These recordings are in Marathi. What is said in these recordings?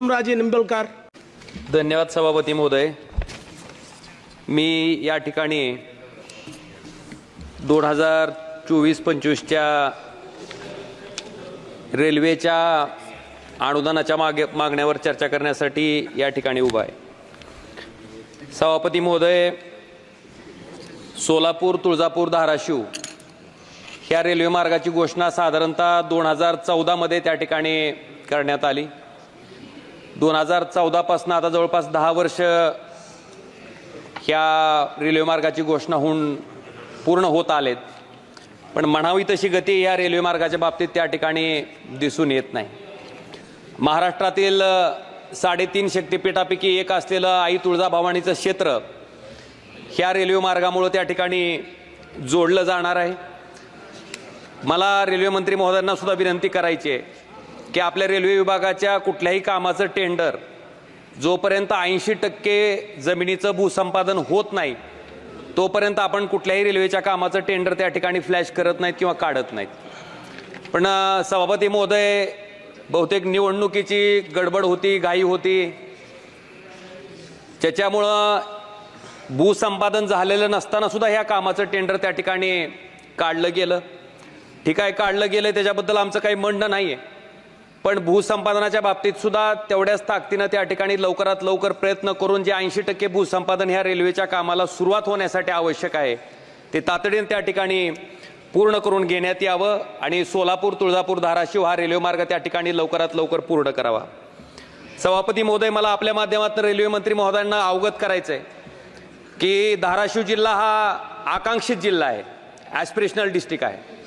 राजे निंबलकर. धन्यवाद सभापती महोदय. मी या ठिकाणी 2024-25च्या रेल्वेच्या अनुदानाच्या मागण्यावर चर्चा करण्यासाठी या ठिकाणी उभा आहे. सभापती महोदय, सोलापूर, तुळजापूर, धाराशिव ह्या रेल्वे मार्गाची घोषणा साधारणतः 2014 मध्ये त्या ठिकाणी करण्यात आली. 2014 पासून आता जवळपास 10 वर्ष ह्या रेल्वे मार्गाची घोषणा होऊन पूर्ण होत आलेत, पण म्हणावी तशी गती या रेल्वे मार्गाच्या बाबतीत त्या ठिकाणी दिसून येत नाही. महाराष्ट्रातील 3.5 शक्तिपीठापैकी एक असलेलं आई तुळजाभवानीचं क्षेत्र ह्या रेल्वे मार्गामुळे त्या ठिकाणी जोडलं जाणार आहे. मला रेल्वे मंत्री महोदयांना सुद्धा विनंती करायची आहे की आपल्या रेल्वे विभागाच्या कुठल्याही कामाचं टेंडर जोपर्यंत 80% जमिनीचं भूसंपादन होत नाही तोपर्यंत आपण कुठल्याही रेल्वेच्या कामाचं टेंडर त्या ठिकाणी फ्लॅश करत नाहीत किंवा काढत नाहीत. पण सभापती महोदय, बहुतेक निवडणुकीची गडबड होती, घाई होती, त्याच्यामुळं भूसंपादन झालेलं नसताना सुद्धा ह्या कामाचं टेंडर त्या ठिकाणी काढलं गेलं. ठीक आहे, काढलं गेलं, त्याच्याबद्दल आमचं काही म्हणणं नाही आहे, पण भूसंपादनाच्या बाबतीत सुद्धा तेवढ्याच ताकदीनं त्या ठिकाणी लवकरात लवकर प्रयत्न करून जे 80% भूसंपादन ह्या रेल्वेच्या कामाला सुरुवात होण्यासाठी आवश्यक आहे ते तातडीने त्या ठिकाणी पूर्ण करून घेण्यात यावं आणि सोलापूर, तुळजापूर, धाराशिव हा रेल्वे मार्ग त्या ठिकाणी लवकरात लवकर पूर्ण करावा. सभापती महोदय, मला आपल्या माध्यमातून रेल्वे मंत्री महोदयांना अवगत करायचं आहे की धाराशिव जिल्हा हा आकांक्षित जिल्हा आहे, ॲस्पिरेशनल डिस्ट्रिक्ट आहे.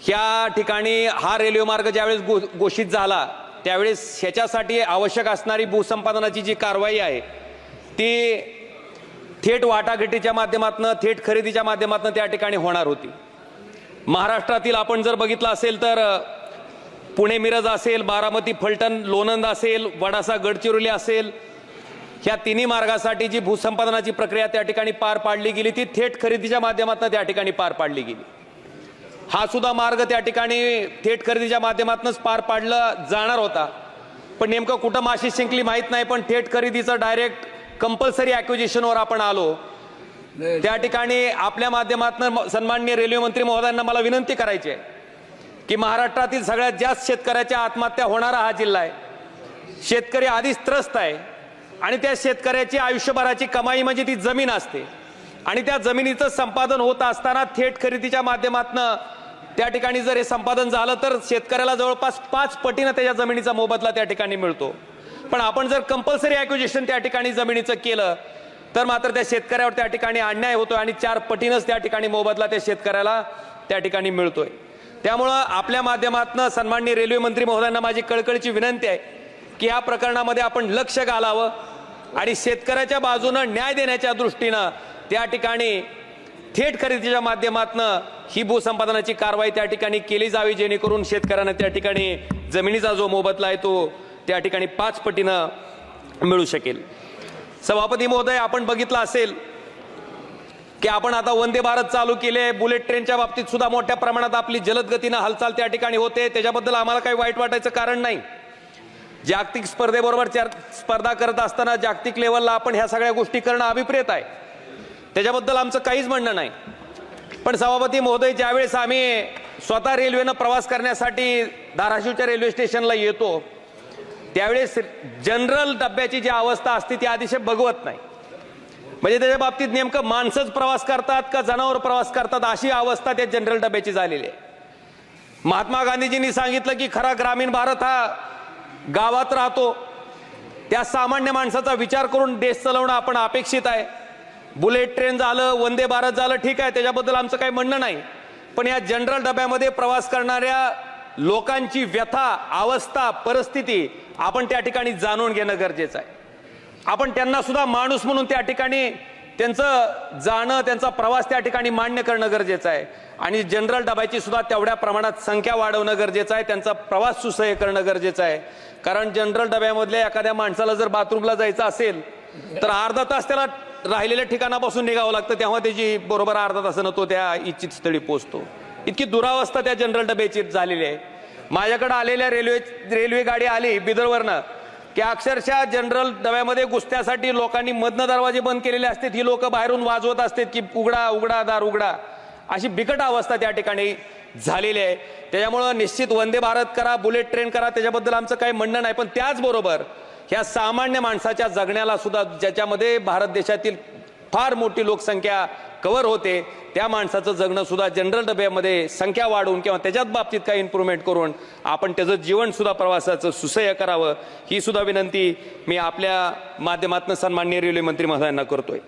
ह्या ठिकाणी हा रेल्वे मार्ग ज्यावेळेस घोषित झाला त्यावेळेस ह्याच्यासाठी आवश्यक असणारी भूसंपादनाची जी कारवाई आहे ती थेट वाटाघाटीच्या माध्यमातून, थेट खरेदीच्या माध्यमातून त्या ठिकाणी होणार होती. महाराष्ट्रातील आपण जर बघितलं असेल तर पुणे मिरज असेल, बारामती फलटण लोणंद असेल, वडासा गडचिरोली असेल, ह्या तिन्ही मार्गासाठी जी भूसंपादनाची प्रक्रिया त्या ठिकाणी पार पाडली गेली ती थेट खरेदीच्या माध्यमातून त्या ठिकाणी पार पाडली गेली. हा सुद्धा मार्ग त्या ठिकाणी थेट खरेदीच्या माध्यमातूनच पार पाडला जाणार होता, पण नेमकं कुठं माशी शिंकली माहीत नाही, पण थेट खरेदीचं डायरेक्ट कंपल्सरी ॲक्विजिशनवर आपण आलो. त्या ठिकाणी आपल्या माध्यमातून सन्माननीय रेल्वे मंत्री महोदयांना मला विनंती करायची आहे की महाराष्ट्रातील सगळ्यात जास्त शेतकऱ्याच्या आत्महत्या होणारा हा जिल्हा आहे. शेतकरी आधीच त्रस्त आहे आणि त्या शेतकऱ्याची आयुष्यभराची कमाई म्हणजे ती जमीन असते आणि त्या जमिनीचं संपादन होत असताना थेट खरेदीच्या माध्यमातून त्या ठिकाणी जर हे संपादन झालं तर शेतकऱ्याला जवळपास 5 पटीनं त्याच्या जमिनीचा मोबदला त्या ठिकाणी मिळतो. पण आपण जर कंपल्सरी ॲक्विजिशन त्या ठिकाणी जमिनीचं केलं तर मात्र त्या शेतकऱ्यावर त्या ठिकाणी अन्याय होतोय आणि 4 पटीनंच त्या ठिकाणी मोबदला त्या शेतकऱ्याला त्या ठिकाणी मिळतोय. त्यामुळं आपल्या माध्यमातून सन्माननीय रेल्वे मंत्री महोदयांना माझी कळकळीची विनंती आहे की या प्रकरणामध्ये आपण लक्ष घालावं आणि शेतकऱ्याच्या बाजूनं न्याय देण्याच्या दृष्टीनं त्या ठिकाणी थेट खरेदीच्या माध्यमातून ही भूसंपादनाची कारवाई त्या ठिकाणी केली जावी, जेणेकरून शेतकऱ्यांना त्या ठिकाणी जमिनीचा जो मोबदला आहे तो त्या ठिकाणी 5 पटीनं मिळू शकेल. सभापती महोदय, आपण बघितलं असेल की आपण आता वंदे भारत चालू केले, बुलेट ट्रेनच्या बाबतीत सुद्धा मोठ्या प्रमाणात आपली जलद गतीनं हालचाल त्या ठिकाणी होते, त्याच्याबद्दल आम्हाला काही वाईट वाटायचं कारण नाही. जागतिक स्पर्धेबरोबर स्पर्धा करत असताना जागतिक लेवलला आपण ह्या सगळ्या गोष्टी करणं अभिप्रेत आहे, त्याच्याबद्दल आमचं काहीच म्हणणं नाही. पण सभापती महोदय, ज्यावेळेस आम्ही स्वतः रेल्वेनं प्रवास करण्यासाठी धाराशिवच्या रेल्वे स्टेशनला येतो त्यावेळेस जनरल डब्याची जी अवस्था असते ती अतिशय बघवत नाही. म्हणजे त्याच्या बाबतीत नेमकं माणसंच प्रवास करतात का जनावर प्रवास करतात अशी अवस्था त्या जनरल डब्याची झालेली आहे. महात्मा गांधीजींनी सांगितलं की खरा ग्रामीण भारत हा गावात राहतो, त्या सामान्य माणसाचा विचार करून देश चालवणं आपण अपेक्षित आहे. बुलेट ट्रेन झालं, वंदे भारत झालं, ठीक आहे, त्याच्याबद्दल आमचं काही म्हणणं नाही, पण या जनरल डब्यामध्ये प्रवास करणाऱ्या लोकांची व्यथा, अवस्था, परिस्थिती आपण त्या ठिकाणी जाणून घेणं गरजेचं आहे. आपण त्यांना सुद्धा माणूस म्हणून त्या ठिकाणी त्यांचं जाणं, त्यांचा प्रवास त्या ठिकाणी मान्य करणं गरजेचं आहे आणि जनरल डब्याची सुद्धा तेवढ्या प्रमाणात संख्या वाढवणं गरजेचं आहे, त्यांचा प्रवास सुसह्य करणं गरजेचं आहे. कारण जनरल डब्यामधल्या एखाद्या माणसाला जर बाथरूमला जायचं असेल तर अर्धा तास त्याला राहिलेल्या ठिकाणापासून निघावं लागतं, तेव्हा त्याची बरोबर अर्धा तासानं तो त्या इच्छित स्थळी पोहोचतो. इतकी दुरावस्था त्या जनरल डब्याची झालेली आहे. माझ्याकडे आलेल्या रेल्वे गाडी आली बिदरवरनं, की अक्षरशः जनरल डब्यामध्ये घुसण्यासाठी लोकांनी मधनं दरवाजे बंद केलेले असतात, ही लोक बाहेरून वाजवत असतात की उघडा उघडा दार उघडा, अशी बिकट अवस्था त्या ठिकाणी झालेली आहे. त्याच्यामुळं निश्चित वंदे भारत करा, बुलेट ट्रेन करा, त्याच्याबद्दल आमचं काही म्हणणं नाही. पण त्याचबरोबर ह्या सामान्य माणसाच्या जगण्याला सुद्धा, ज्याच्यामध्ये भारत देशातील फार मोठी लोकसंख्या कव्हर होते, त्या माणसाचं जगणं सुद्धा जनरल डब्यामध्ये संख्या वाढवून किंवा त्याच्यात बाबतीत काही इम्प्रूव्हमेंट करून आपण त्याचं जीवन सुद्धा प्रवासाचं सुसह्य करावं, ही सुद्धा विनंती मी आपल्या माध्यमातून सन्माननीय रेल्वे मंत्री महोदयांना करतोय.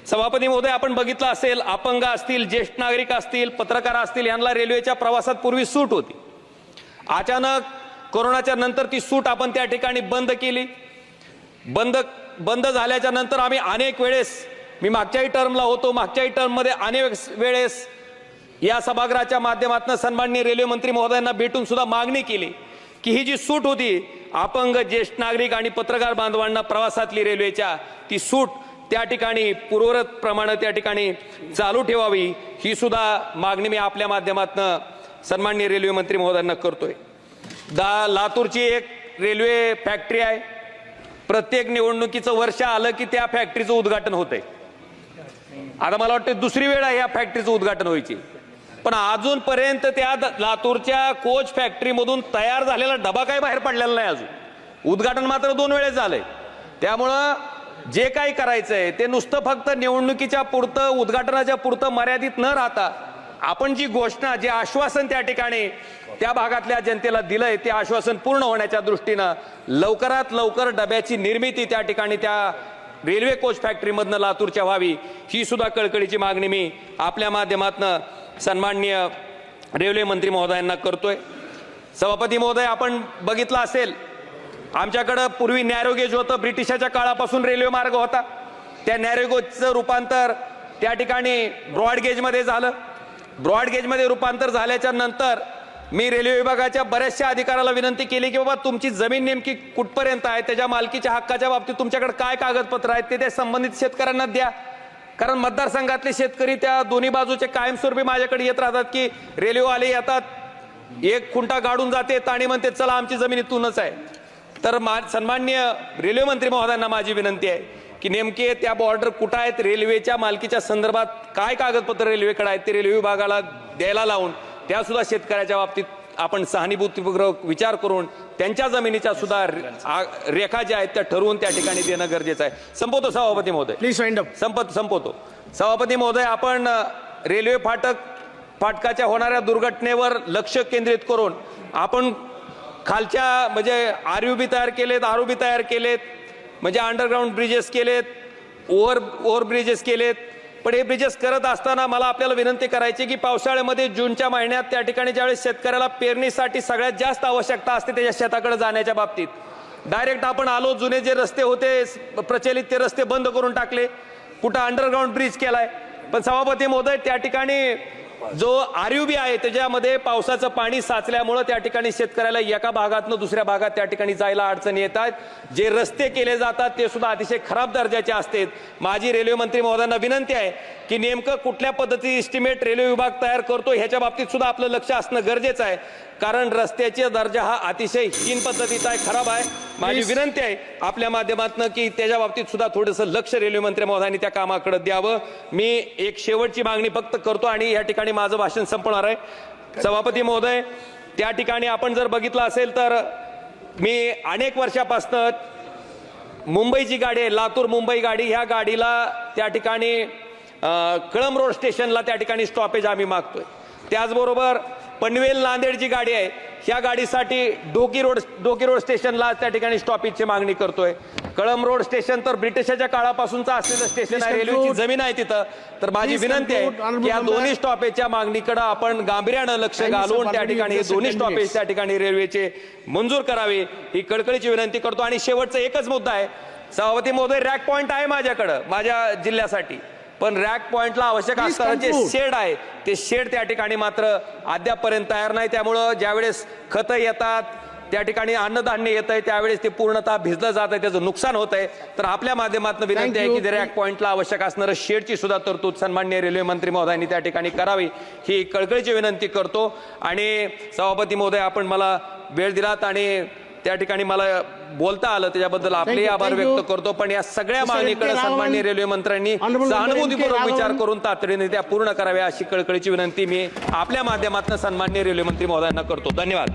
सभापती महोदय, आपण बघितलं असेल, अपंग असतील, ज्येष्ठ नागरिक असतील, पत्रकार असतील, यांना रेल्वेच्या प्रवासात पूर्वी सूट होती. अचानक कोरोनाच्या नंतर ती सूट आपण त्या ठिकाणी बंद केली. बंद झाल्याच्या नंतर आम्ही अनेक वेळेस, मी मागच्याही टर्मला होतो, मागच्याही टर्ममध्ये अनेक वेळेस या सभागृहाच्या माध्यमातून सन्माननीय रेल्वे मंत्री महोदयांना भेटून सुद्धा मागणी केली की ही जी सूट होती अपंग, ज्येष्ठ नागरिक आणि पत्रकार बांधवांना प्रवासातली रेल्वेच्या, ती सूट त्या ठिकाणी पूर्ववत प्रमाणे त्या ठिकाणी चालू ठेवावी, ही सुद्धा मागणी मी आपल्या माध्यमातून सन्माननीय रेल्वे मंत्री महोदयांना करतोय. लातूरची एक रेल्वे फॅक्टरी आहे. प्रत्येक निवडणुकीचं वर्ष आलं की त्या फॅक्टरीचं उद्घाटन होतंय. आता मला वाटतं दुसरी वेळ आहे या फॅक्टरीचं उद्घाटन व्हायची, पण अजूनपर्यंत त्या लातूरच्या कोच फॅक्टरीमधून तयार झालेला डबा काय बाहेर पडलेला नाही अजून. उद्घाटन मात्र 2 वेळेस झालंय. त्यामुळं जे काही करायचंय ते नुसतं फक्त निवडणुकीच्या पुरतं, उद्घाटनाच्या पुरतं मर्यादित न राहता, आपण जी घोषणा, जे आश्वासन त्या ठिकाणी त्या भागातल्या जनतेला दिलंय, ते आश्वासन पूर्ण होण्याच्या दृष्टीनं लवकरात लवकर डब्याची निर्मिती त्या ठिकाणी त्या रेल्वे कोच फॅक्टरीमधनं लातूरच्या व्हावी, ही सुद्धा कळकळीची मागणी मी आपल्या माध्यमातून सन्माननीय रेल्वे मंत्री महोदयांना करतोय. सभापती महोदय, आपण बघितलं असेल, आमच्याकडं पूर्वी नॅरो गेज होतं. ब्रिटिशाच्या काळापासून रेल्वे मार्ग होता. त्या नॅरो गेजचं रूपांतर त्या ठिकाणी ब्रॉड गेजमध्ये झालं. ब्रॉड गेजमध्ये रूपांतर झाल्याच्या नंतर मी रेल्वे विभागाच्या बऱ्याचशा अधिकाऱ्याला विनंती केली की बाबा तुमची जमीन नेमकी कुठपर्यंत आहे, त्याच्या मालकीच्या हक्काच्या बाबतीत तुमच्याकडे काय कागदपत्र आहेत ते संबंधित शेतकऱ्यांना द्या. कारण मतदारसंघातले शेतकरी त्या दोन्ही बाजूचे कायमस्वरूपी माझ्याकडे येत राहतात की रेल्वेवाले येतात, एक खुंटा गाडून जाते आणि म्हणते चला आमची जमीन इथूनच आहे. तर सन्माननीय रेल्वे मंत्री महोदयांना माझी विनंती आहे की नेमके त्या बॉर्डर कुठं आहेत, रेल्वेच्या मालकीच्या संदर्भात काय कागदपत्र रेल्वेकडे आहेत ते रेल्वे विभागाला द्यायला लावून त्या सुद्धा शेतकऱ्याच्या बाबतीत आपण सहानुभूतीपूर्वक विचार करून त्यांच्या जमिनीच्या सुद्धा रेखा ज्या आहेत त्या ठरवून त्या ठिकाणी देणं गरजेचं आहे. संपवतो सभापती महोदय, प्लीज वाइंड अप. संपवतो सभापती महोदय. आपण रेल्वे फाटकाच्या होणाऱ्या दुर्घटनेवर लक्ष केंद्रित करून आपण खालच्या म्हणजे आरयूबी तयार केलेत, आरओबी तयार केलेत, म्हणजे अंडरग्राऊंड ब्रिजेस केलेत, ओव्हर ब्रिजेस केलेत. पण हे ब्रिजेस करत असताना मला आपल्याला विनंती करायची की पावसाळ्यामध्ये जूनच्या महिन्यात त्या ठिकाणी ज्यावेळेस शेतकऱ्याला पेरणीसाठी सगळ्यात जास्त आवश्यकता असते त्याच्या शेताकडे जाण्याच्या बाबतीत, डायरेक्ट आपण आलो, जुने जे रस्ते होते प्रचलित ते रस्ते बंद करून टाकले, कुठं अंडरग्राऊंड ब्रिज केलाय. पण सभापती महोदय, त्या ठिकाणी जो आरयूबी आहे त्याच्यामध्ये पावसाचं पाणी साचल्यामुळे त्या ठिकाणी शेतकऱ्याला एका भागातून दुसऱ्या भागात त्या ठिकाणी जायला अडचणी येतात. जे रस्ते केले जातात ते सुद्धा अतिशय खराब दर्जाचे असतात. माझी रेल्वे मंत्री महोदयांना विनंती आहे की नेमकं कुठल्या पद्धतीने एस्टिमेट रेल्वे विभाग तयार करतो ह्याच्या बाबतीत सुद्धा आपलं लक्ष असणं गरजेचं आहे. कारण रस्त्याचा दर्जा हा अतिशय हीन पद्धतीचा आहे, खराब आहे. माझी विनंती आहे आपल्या माध्यमातून की त्याच्या बाबतीत सुद्धा थोडंसं लक्ष रेल्वे मंत्री महोदयांनी त्या कामाकडे द्यावं. मी एक शेवटची मागणी फक्त करतो आणि या ठिकाणी माझं भाषण संपणार आहे. सभापती महोदय, त्या ठिकाणी आपण जर बघितलं असेल तर मी अनेक वर्षापासून मुंबईची गाडी आहे, लातूर मुंबई गाडी, ह्या गाडीला त्या ठिकाणी कळंब रोड स्टेशनला त्या ठिकाणी स्टॉपेज आम्ही मागतोय. त्याचबरोबर पनवेल नांदेडची गाडी आहे, ह्या गाडीसाठी डोकी रोड स्टेशनला त्या ठिकाणी स्टॉपेजची मागणी करतोय. कळंब रोड स्टेशन तर ब्रिटिशाच्या काळापासूनचं असलेलं स्टेशन आहे, रेल्वेची जमीन आहे तिथं. तर माझी विनंती आहे की या दोन्ही स्टॉपेजच्या मागणीकडे आपण गांभीर्यानं लक्ष घालून त्या ठिकाणी दोन्ही स्टॉपेज त्या ठिकाणी रेल्वेचे मंजूर करावे, ही कळकळीची विनंती करतो. आणि शेवटचा एकच मुद्दा आहे सभापती महोदय, रॅक पॉइंट आहे माझ्याकडं माझ्या जिल्ह्यासाठी, पण रॅक पॉइंटला आवश्यक असणारं जे शेड आहे ते शेड त्या ठिकाणी मात्र अद्यापपर्यंत तयार नाही. त्यामुळं ज्यावेळेस खतं येतात त्या ठिकाणी अन्नधान्य येत आहे त्यावेळेस ते पूर्णतः भिजलं जात आहे, त्याचं नुकसान होत आहे. तर आपल्या माध्यमातून विनंती आहे की रॅक पॉइंटला आवश्यक असणारं शेडची सुद्धा तरतूद सन्माननीय रेल्वे मंत्री महोदयांनी त्या ठिकाणी करावी, ही कळकळीची विनंती करतो. आणि सभापती महोदय, आपण मला वेळ दिलात आणि त्या ठिकाणी मला बोलता आलं त्याच्याबद्दल आपलेही Thank you, आभार thank you. व्यक्त करतो. पण या सगळ्या Mr. मागणीकडे M.K. सन्माननीय राघवन, रेल्वे मंत्र्यांनी Honorable member सहानुभूतीपूर्वक M.K. विचार राघवन. करून तातडीने त्या पूर्ण कराव्या अशी कळकळीची विनंती मी आपल्या माध्यमातून सन्माननीय रेल्वे मंत्री महोदयांना करतो. धन्यवाद.